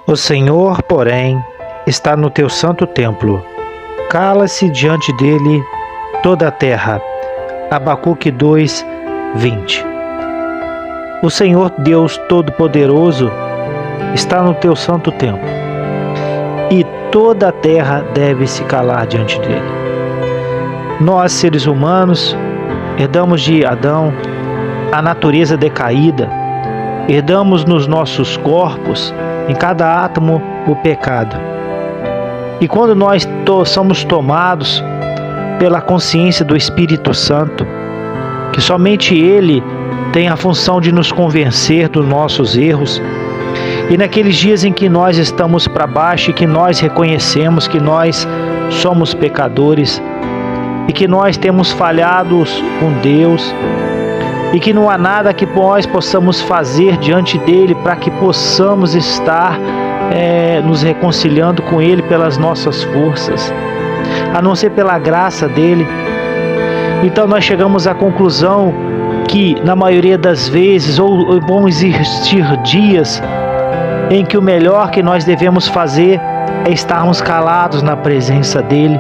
O Senhor, porém, está no teu santo templo. Cala-se diante dele toda a terra. Abacuque 2, 20. O Senhor Deus Todo-Poderoso está no teu santo templo, e toda a terra deve se calar diante dele. Nós, seres humanos, herdamos de Adão a natureza decaída, herdamos nos nossos corpos, em cada átomo, o pecado. E quando nós somos tomados pela consciência do Espírito Santo, que somente Ele tem a função de nos convencer dos nossos erros, e naqueles dias em que nós estamos para baixo e que nós reconhecemos que nós somos pecadores e que nós temos falhado com Deus e que não há nada que nós possamos fazer diante dele para que possamos estar nos reconciliando com ele pelas nossas forças, a não ser pela graça dele. Então nós chegamos à conclusão que na maioria das vezes, ou vão existir dias em que o melhor que nós devemos fazer é estarmos calados na presença dele.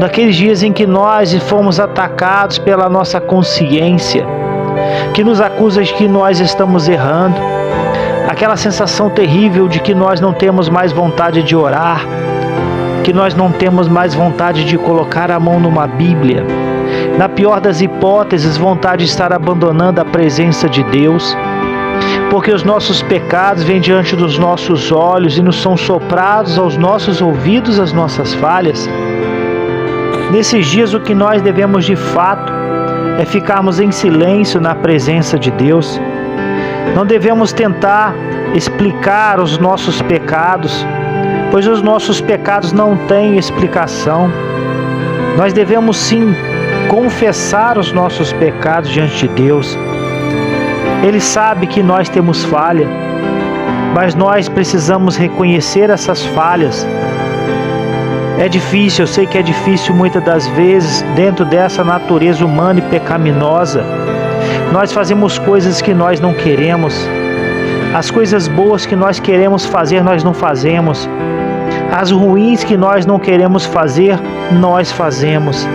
Naqueles dias em que nós fomos atacados pela nossa consciência, que nos acusa de que nós estamos errando, aquela sensação terrível de que nós não temos mais vontade de orar, que nós não temos mais vontade de colocar a mão numa Bíblia, na pior das hipóteses, vontade de estar abandonando a presença de Deus, porque os nossos pecados vêm diante dos nossos olhos e nos são soprados aos nossos ouvidos as nossas falhas. Nesses dias, o que nós devemos de fato é ficarmos em silêncio na presença de Deus. Não devemos tentar explicar os nossos pecados, pois os nossos pecados não têm explicação. Nós devemos sim confessar os nossos pecados diante de Deus. Ele sabe que nós temos falha, mas nós precisamos reconhecer essas falhas. É difícil, eu sei que é difícil muitas das vezes, dentro dessa natureza humana e pecaminosa. Nós fazemos coisas que nós não queremos. As coisas boas que nós queremos fazer, nós não fazemos. As ruins que nós não queremos fazer, nós fazemos.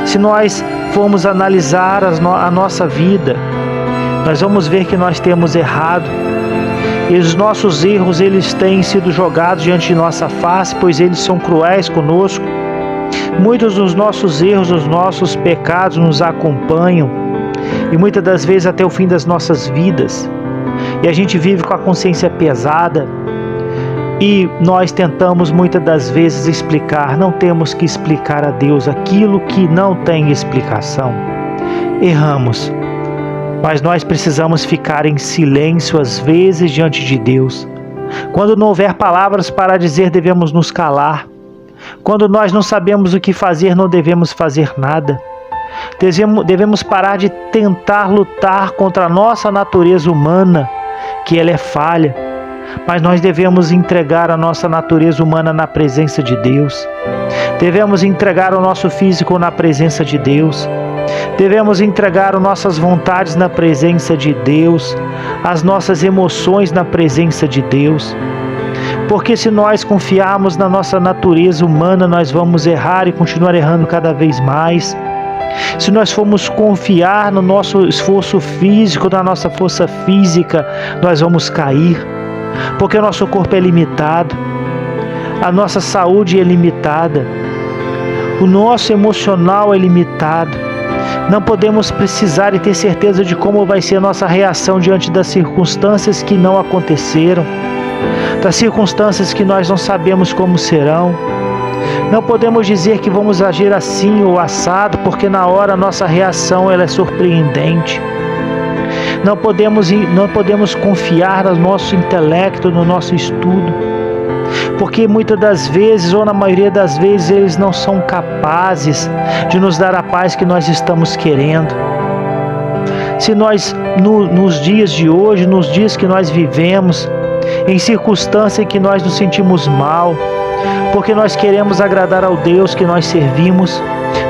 Se nós formos analisar a nossa vida, nós vamos ver que nós temos errado. E os nossos erros, eles têm sido jogados diante de nossa face, pois eles são cruéis conosco. Muitos dos nossos erros, os nossos pecados nos acompanham, e muitas das vezes até o fim das nossas vidas. E a gente vive com a consciência pesada, e nós tentamos muitas das vezes explicar. Não temos que explicar a Deus aquilo que não tem explicação. Erramos. Mas nós precisamos ficar em silêncio às vezes diante de Deus. Quando não houver palavras para dizer, devemos nos calar. Quando nós não sabemos o que fazer, não devemos fazer nada. Devemos parar de tentar lutar contra a nossa natureza humana, que ela é falha. Mas nós devemos entregar a nossa natureza humana na presença de Deus. Devemos entregar o nosso físico na presença de Deus. Devemos entregar as nossas vontades na presença de Deus, as nossas emoções na presença de Deus. Porque se nós confiarmos na nossa natureza humana, nós vamos errar e continuar errando cada vez mais. Se nós formos confiar no nosso esforço físico, na nossa força física, nós vamos cair. Porque o nosso corpo é limitado, a nossa saúde é limitada, o nosso emocional é limitado. Não podemos precisar e ter certeza de como vai ser a nossa reação diante das circunstâncias que não aconteceram, das circunstâncias que nós não sabemos como serão. Não podemos dizer que vamos agir assim ou assado, porque na hora a nossa reação ela é surpreendente. Não podemos confiar no nosso intelecto, no nosso estudo, porque muitas das vezes, ou na maioria das vezes, eles não são capazes de nos dar a paz que nós estamos querendo. Se nós, nos dias de hoje, nos dias que nós vivemos, em circunstâncias em que nós nos sentimos mal, porque nós queremos agradar ao Deus que nós servimos,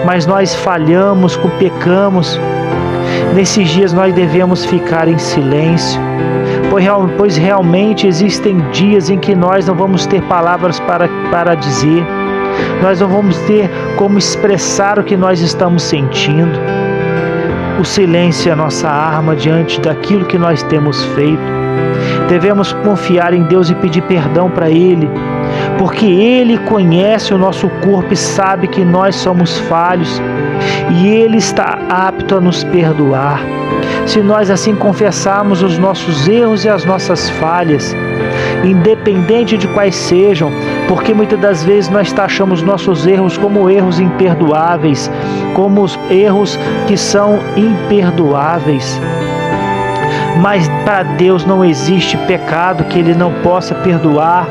mas nós falhamos, pecamos, Nesses dias nós devemos ficar em silêncio, pois realmente existem dias em que nós não vamos ter palavras para dizer, nós não vamos ter como expressar o que nós estamos sentindo. O silêncio é a nossa arma diante daquilo que nós temos feito. Devemos confiar em Deus e pedir perdão para Ele, porque Ele conhece o nosso corpo e sabe que nós somos falhos, e Ele está apto a nos perdoar, se nós assim confessarmos os nossos erros e as nossas falhas, independente de quais sejam, porque muitas das vezes nós taxamos nossos erros como erros imperdoáveis, como os erros que são imperdoáveis. Mas para Deus não existe pecado que Ele não possa perdoar,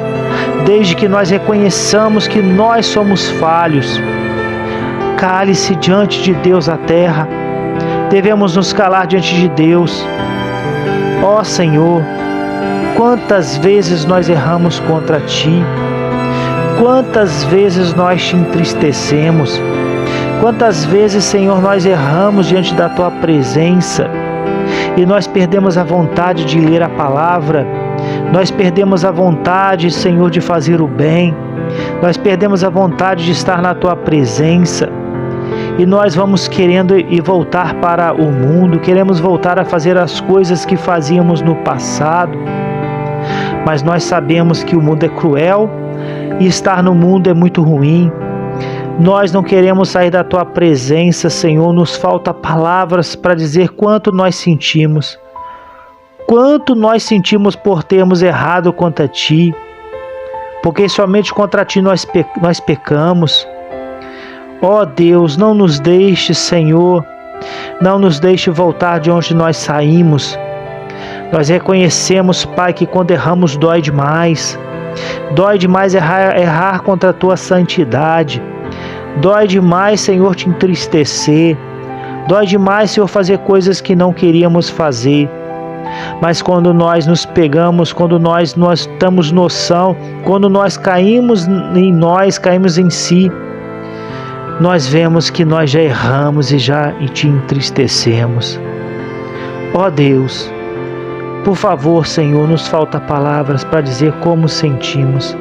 desde que nós reconheçamos que nós somos falhos. Cale-se diante de Deus a terra, devemos nos calar diante de Deus. Ó Senhor, quantas vezes nós erramos contra Ti, quantas vezes nós Te entristecemos, quantas vezes, Senhor, nós erramos diante da Tua presença, e nós perdemos a vontade de ler a palavra, nós perdemos a vontade, Senhor, de fazer o bem, nós perdemos a vontade de estar na Tua presença, e nós vamos querendo ir voltar para o mundo, queremos voltar a fazer as coisas que fazíamos no passado, mas nós sabemos que o mundo é cruel e estar no mundo é muito ruim. Nós não queremos sair da Tua presença, Senhor, nos falta palavras para dizer quanto nós sentimos por termos errado contra Ti, porque somente contra Ti nós pecamos. Ó Deus, não nos deixe, Senhor, não nos deixe voltar de onde nós saímos. Nós reconhecemos, Pai, que quando erramos dói demais errar contra a Tua santidade, dói demais, Senhor, Te entristecer, dói demais, Senhor, fazer coisas que não queríamos fazer. Mas quando nós nos pegamos, quando nós damos noção, quando nós caímos em si, nós vemos que nós já erramos e Te entristecemos. Ó Deus, por favor, Senhor, nos falta palavras para dizer como sentimos,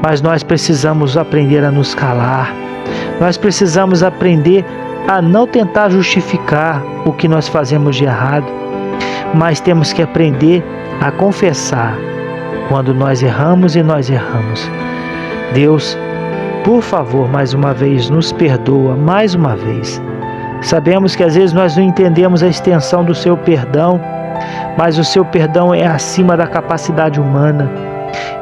mas nós precisamos aprender a nos calar, nós precisamos aprender a não tentar justificar o que nós fazemos de errado, mas temos que aprender a confessar quando nós erramos e nós erramos. Deus, por favor, mais uma vez, nos perdoa, mais uma vez. Sabemos que às vezes nós não entendemos a extensão do Seu perdão, mas o Seu perdão é acima da capacidade humana.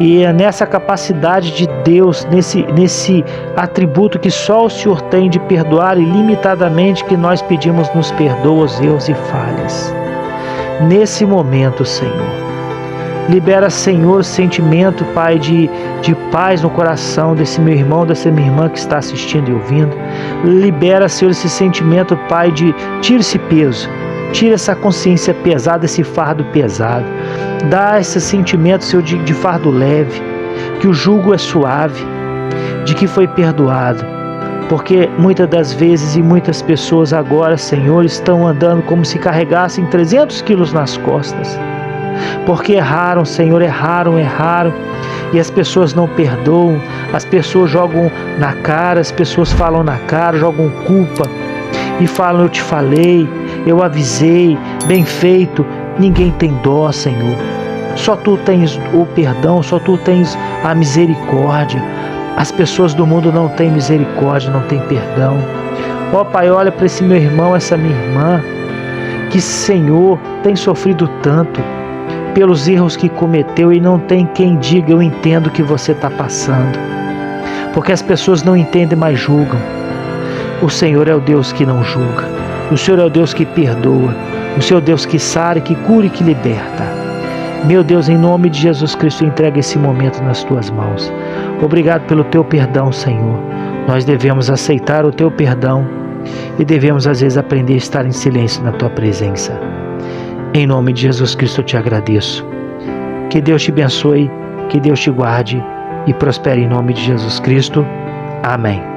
E é nessa capacidade de Deus, nesse atributo que só o Senhor tem de perdoar ilimitadamente, que nós pedimos, nos perdoa os erros e falhas. Nesse momento, Senhor, libera, Senhor, sentimento, Pai, de paz no coração desse meu irmão, dessa minha irmã que está assistindo e ouvindo. Libera, Senhor, esse sentimento, Pai, tira esse peso, tira essa consciência pesada, esse fardo pesado. Dá esse sentimento, Senhor, de fardo leve, que o jugo é suave, de que foi perdoado. Porque muitas das vezes e muitas pessoas agora, Senhor, estão andando como se carregassem 300 quilos nas costas. Porque erraram, Senhor, erraram, e as pessoas não perdoam, as pessoas jogam na cara, as pessoas falam na cara, jogam culpa e falam: eu te falei, eu avisei, bem feito. Ninguém tem dó, Senhor, só Tu tens o perdão, só Tu tens a misericórdia. As pessoas do mundo não têm misericórdia, não têm perdão. Ó Pai, olha para esse meu irmão, essa minha irmã, que, Senhor, tem sofrido tanto pelos erros que cometeu, e não tem quem diga: eu entendo o que você está passando, porque as pessoas não entendem, mas julgam. O Senhor é o Deus que não julga, o Senhor é o Deus que perdoa, o Senhor é o Deus que sara, que cura e que liberta. Meu Deus, em nome de Jesus Cristo, entrega esse momento nas Tuas mãos. Obrigado pelo Teu perdão, Senhor. Nós devemos aceitar o Teu perdão e devemos às vezes aprender a estar em silêncio na Tua presença. Em nome de Jesus Cristo eu Te agradeço. Que Deus te abençoe, que Deus te guarde e prospere em nome de Jesus Cristo. Amém.